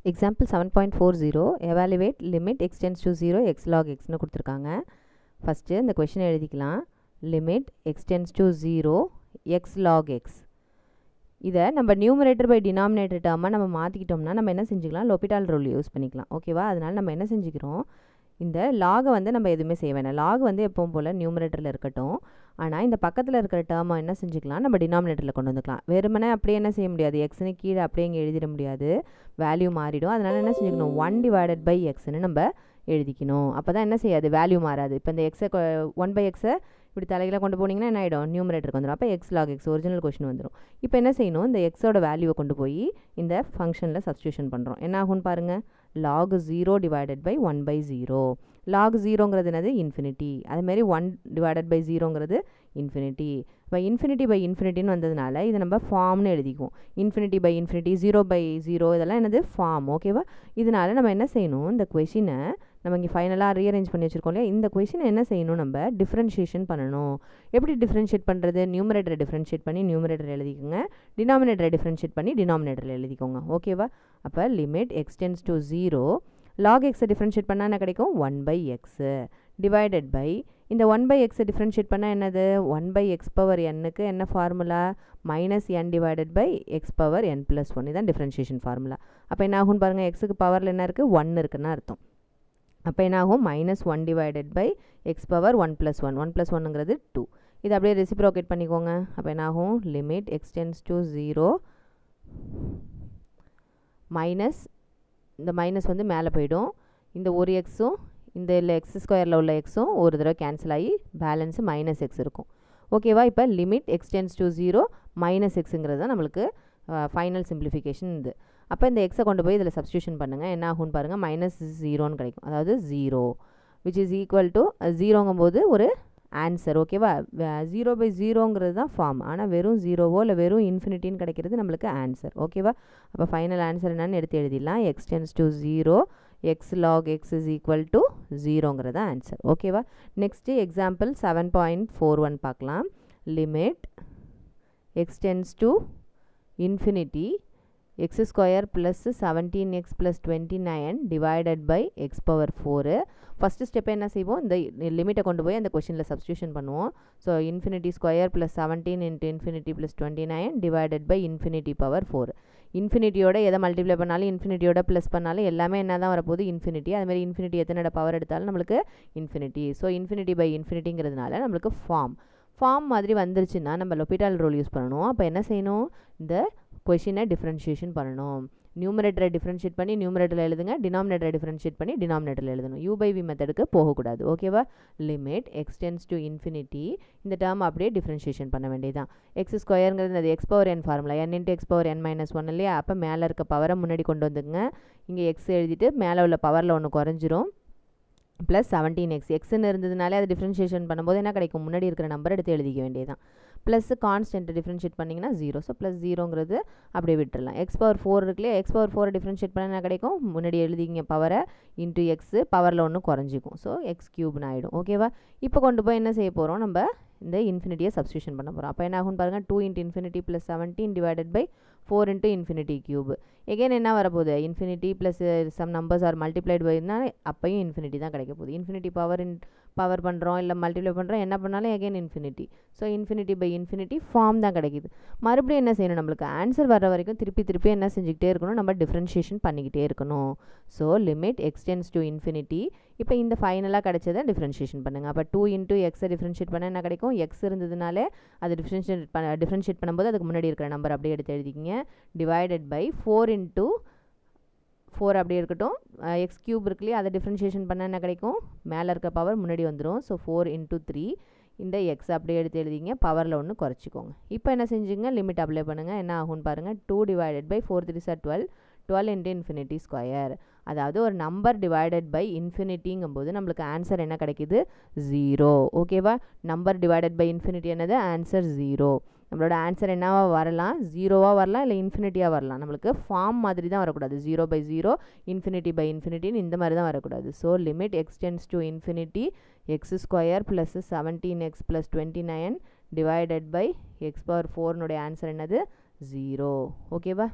Example 7.40 evaluate limit x tends to 0 x log x னு கொடுத்துருக்காங்க. First இந்த கொஷினை எழுதிக்கலாம். limit x tends to 0 x log x. இதை நம்ம நியூமரேட்டர் பை டினாமினேட்டர் டேர்மாக நம்ம மாற்றிக்கிட்டோம்னா நம்ம என்ன செஞ்சுக்கலாம், லோபிட்டால் ரூல் யூஸ் பண்ணிக்கலாம். ஓகேவா? அதனால் நம்ம என்ன செஞ்சுக்கிறோம், இந்த லாகை வந்து நம்ம எதுவுமே செய்ய வேணாம். லாக் வந்து எப்பவும் போல் நியூமரேட்டரில் இருக்கட்டும். ஆனால் இந்த பக்கத்தில் இருக்கிற டேர்மை என்ன செஞ்சுக்கலாம், நம்ம டினாமினேட்டரில் கொண்டு வந்துக்கலாம். வெறுமனே அப்படியே என்ன செய்ய முடியாது, எக்ஸ்னு கீழே அப்படியே இங்கே எழுதிட முடியாது, வேல்யூ மாறிடும். அதனால் என்ன செஞ்சுக்கணும், 1 டிவைடட் பை எக்ஸ்னு நம்ம எழுதிக்கணும். அப்போ தான் என்ன செய்யாது, வேல்யூ மாறாது. இப்போ இந்த எக்ஸை 1 பை எக்ஸை இப்படி தலையில் கொண்டு போனீங்கன்னா என்ன ஆகிடும், நியூமரேட்டருக்கு வந்துடும். அப்போ X log X original question வந்துடும். இப்போ என்ன செய்யணும், இந்த எக்ஸோட வேல்யூவை கொண்டு போய் இந்த ஃபங்க்ஷனில் சப்ஸ்டியூஷன் பண்ணுறோம். என்ன ஆகும்னு பாருங்கள், log 0 divided by 1 by 0. log 0ங்கிறது என்னது, இன்ஃபினிட்டி. அதேமாதிரி 1 divided by 0ங்கிறது இன்ஃபினிட்டி. இப்போ இன்ஃபினிட்டி பை இன்ஃபினிட்டின்னு வந்ததுனால இதை நம்ம ஃபார்ம்னு எழுதிக்குவோம். இன்ஃபினிட்டி பை இன்ஃபினிட்டி, 0 பை 0 இதெல்லாம் என்னது, ஃபார்ம். ஓகேவா? இதனால் நம்ம என்ன செய்யணும், இந்த கொஷினை நம்ம இங்கே ஃபைனலாக ரீஅரேஞ்ச் பண்ணி வச்சுருக்கோம் இல்லையா, இந்த கொஷினை என்ன செய்யணும், நம்ம டிஃப்ரென்ஷியேஷன் பண்ணணும். எப்படி டிஃப்ரென்ஷியேட் பண்ணுறது, நியூமரேட்டரை டிஃப்ரென்ஷியேட் பண்ணி நியூமரேட்டர் எழுதிக்கோங்க, டினாமினேட்டரை டிஃப்ரென்ஷியேட் பண்ணி டினாமினேட்டரில் எழுதிக்கோங்க. ஓகேவா? அப்போ limit x tends to 0 log எக்ஸை டிஃப்ரென்ஷியேட் பண்ணால் என்ன கிடைக்கும், 1 பை எக்ஸு டிவைடட் பை இந்த 1 பை எக்ஸை டிஃப்ரென்ஷியேட் பண்ணால் என்னது, 1 பை எக்ஸ் பவர் என்னுக்கு என்ன formula, minus n divided by x power n plus 1. இதுதான் டிஃப்ரென்ஷியேஷன் ஃபார்முலா. அப்போ என்ன ஆகும்னு பாருங்கள், எக்ஸுக்கு பவரில் என்ன இருக்குது, 1 இருக்குன்னு அர்த்தம். அப்போ என்ன ஆகும், minus 1 divided by x power 1 plus 1, 1 plus 1ங்கிறது 2. இது அப்படியே ரெசிப்ரோகேட் பண்ணிக்கோங்க. அப்போ என்ன ஆகும், limit x tends to 0 minus இந்த மைனஸ் வந்து மேலே போயிடும். இந்த ஒரு எக்ஸும் இந்த எக்ஸ் ஸ்கொயரில் உள்ள எக்ஸும் ஒரு தடவை கேன்சல் ஆகி பேலன்ஸு மைனஸ் எக்ஸ் இருக்கும். ஓகேவா? இப்போ limit x tends to 0 minus எக்ஸுங்கிறது தான் நம்மளுக்கு ஃபைனல் சிம்பிளிஃபிகேஷன் இது. அப்போ இந்த எக்ஸை கொண்டு போய் இதில் சப்ஸ்டியூஷன் பண்ணுங்கள். என்ன ஆகும்னு பாருங்கள், மைனஸ் 0ன்னு கிடைக்கும். அதாவது 0 விச் இஸ் ஈக்குவல் டு 0ங்கும்போது ஒரு ஆன்சர். ஓகேவா? 0 பை 0ங்கிறது தான் ஃபார்ம். ஆனால் வெறும் 0வோ இல்லை வெறும் இன்ஃபினிட்டின்னு கிடைக்கிறது நம்மளுக்கு ஆன்சர். ஓகேவா? அப்போ ஃபைனல் ஆன்சர் என்னன்னு எடுத்து எழுதிடலாம். X tends to 0 x log x is equal to 0ங்கிறது ஆன்சர். ஓகேவா? நெக்ஸ்ட்டு எக்ஸாம்பிள் 7.41 பார்க்கலாம். Limit x tends to infinity x square plus 17x plus 29 divided by x power 4. First ஸ்டெப்பை என்ன செய்வோம், இந்த லிமிட்டை கொண்டு போய் அந்த கொஷினில் சப்ஸ்டியூஷன் பண்ணுவோம். So infinity square plus 17 into infinity plus 29 divided by infinity power 4. இன்ஃபினிட்டியோட எதை மல்டிப்ளை பண்ணாலும் இன்ஃபினிட்டியோட ப்ளஸ் பண்ணாலும் எல்லாமே என்ன தான் வரப்போகுது, இன்ஃபினிட்டி. அதுமாதிரி இன்ஃபினிட்டி எத்தனை பவர் எடுத்தாலும் நம்மளுக்கு இன்ஃபினிட்டி. ஸோ இன்ஃபினிட்டி பை இன்ஃபினிட்டிங்கிறதுனால நம்மளுக்கு ஃபார்ம் மாதிரி வந்துருச்சுன்னா நம்ம லோபிட்டால் ரூல் யூஸ் பண்ணணும். அப்போ என்ன செய்யணும், இந்த கொஷினை டிஃப்ரென்ஷியேஷன் பண்ணணும். நியூமரேட்டரை டிஃப்ரென்ஷியேட் பண்ணி நியூமரேட்டரில் எழுதுங்க, டினாமினேட்டரை டிஃப்ரென்ஷியேட் பண்ணி டினாமினேட்டரில் எழுதணும். u பை v மெத்தடுக்கு போகக்கூடாது. ஓகேவா? Limit x tends to infinity இந்த டேர்ம் அப்படியே டிஃப்ரென்ஷியேஷன் பண்ண வேண்டியதான். எக்ஸ் ஸ்கொயருங்கிறது அது x power n formula, n into x power n minus 1 இல்லையா? அப்போ மேலே இருக்க பவரை முன்னாடி கொண்டு வந்துங்க. இங்கே எக்ஸ் எழுதிட்டு மேலே உள்ள பவரில் ஒன்று குறைஞ்சிரும். ப்ளஸ் 17x எக்ஸ்ன்னு இருந்ததுனாலே அது டிஃப்ரென்ஷியேஷன் பண்ணும்போது என்ன கிடைக்கும், முன்னாடி இருக்கிற நம்பர் எடுத்து எழுதிக்க வேண்டியதான். ப்ளஸ் கான்ஸ்டன்ட் டிஃப்ரென்ஷியேட் பண்ணிங்கன்னா 0. ஸோ ப்ளஸ் 0ங்கிறது அப்படியே விட்டுடலாம். எக்ஸ் பவர் 4 இருக்குல்லையே, எக்ஸ் பவர் 4 டிஃப்ரென்ஷியேட் பண்ண என்ன கிடைக்கும், முன்னாடி எழுதிங்க பவரை இன்ட்டு எக்ஸு பவரில் ஒன்று குறைஞ்சிக்கும். ஸோ எக்ஸ் க்யூப்னு ஆகிடும். ஓகேவா? இப்போ கொண்டு போய் என்ன செய்ய போகிறோம், நம்ம இந்த இன்ஃபினிட்டியை சப்ஸ்டியூஷன் பண்ண போகிறோம். அப்போ என்ன ஆகும்னு பாருங்கள், 2 into infinity plus 17 divided by 4 into infinity cube. Again என்ன வரப்போகுது, infinity plus some numbers are multiplied பைனா அப்பையும் இன்ஃபினிட்டி தான் கிடைக்க போகுது. இன்ஃபினிட்டி பவர் பண்ணுறோம் இல்லை மல்டிப்ளை பண்ணுறோம், என்ன பண்ணாலும் again infinity. So infinity by infinity form தான் கிடைக்குது. மறுபடியும் என்ன செய்யணும், நம்மளுக்கு ஆன்சர் வர வரைக்கும் திருப்பி என்ன செஞ்சுக்கிட்டே இருக்கணும், நம்ம டிஃப்ரென்ஷியேஷன் பண்ணிக்கிட்டே இருக்கணும். So limit x tends to infinity. இப்போ இந்த ஃபைனலாக கிடைச்சதை டிஃப்ரென்ஷியேஷன் பண்ணுங்கள். அப்போ 2 இன்ட்டு எக்ஸை டிஃப்ரென்ஷியேட் பண்ண என்ன கிடைக்கும், எக்ஸ் இருந்ததுனாலே அது டிஃப்ரென்ஷியேட் பண்ணும்போது அதுக்கு முன்னாடி இருக்கிற நம்பர் அப்படியே எடுத்து எழுதிக்கிங்க. டிவைடட் பை 4 இன்ட்டு 4 அப்படியே இருக்கட்டும். எக்ஸ் க்யூப் இருக்குல்லையே, அதை டிஃப்ரென்ஷியேஷன் பண்ண என்ன கிடைக்கும், மேலே இருக்க பவர் முன்னாடி வந்துடும். ஸோ 4 இன்ட்டு 3 இந்த எக்ஸ் அப்படியே எடுத்து எழுதிங்க, பவரில் ஒன்று குறைச்சிக்கோங்க. இப்போ என்ன செஞ்சுங்க, லிமிட் அப்ளை பண்ணுங்கள். என்ன ஆகும்னு பாருங்கள், 2 divided by 4 3 sir 12, 12 into infinity square. அதாவது ஒரு நம்பர் டிவைடட் பை இன்ஃபினிட்டிங்கும்போது நம்மளுக்கு ஆன்சர் என்ன கிடைக்குது, 0. ஓகேவா? நம்பர் டிவைடட் பை இன்ஃபினிட்டி என்னது, ஆன்சர் 0. நம்மளோட ஆன்சர் என்னவா வரலாம், 0வாக வரலாம் இல்லை இன்ஃபினிட்டியாக வரலாம். நம்மளுக்கு ஃபார்ம் மாதிரி தான் வரக்கூடாது, 0 பை 0 இன்ஃபினிட்டி பை இன்ஃபினிட்டின்னு இந்த மாதிரி தான் வரக்கூடாது. So limit x tends to infinity x square plus 17x plus 29 divided by x power 4னுடைய ஆன்சர் என்னது, 0. ஓகேவா?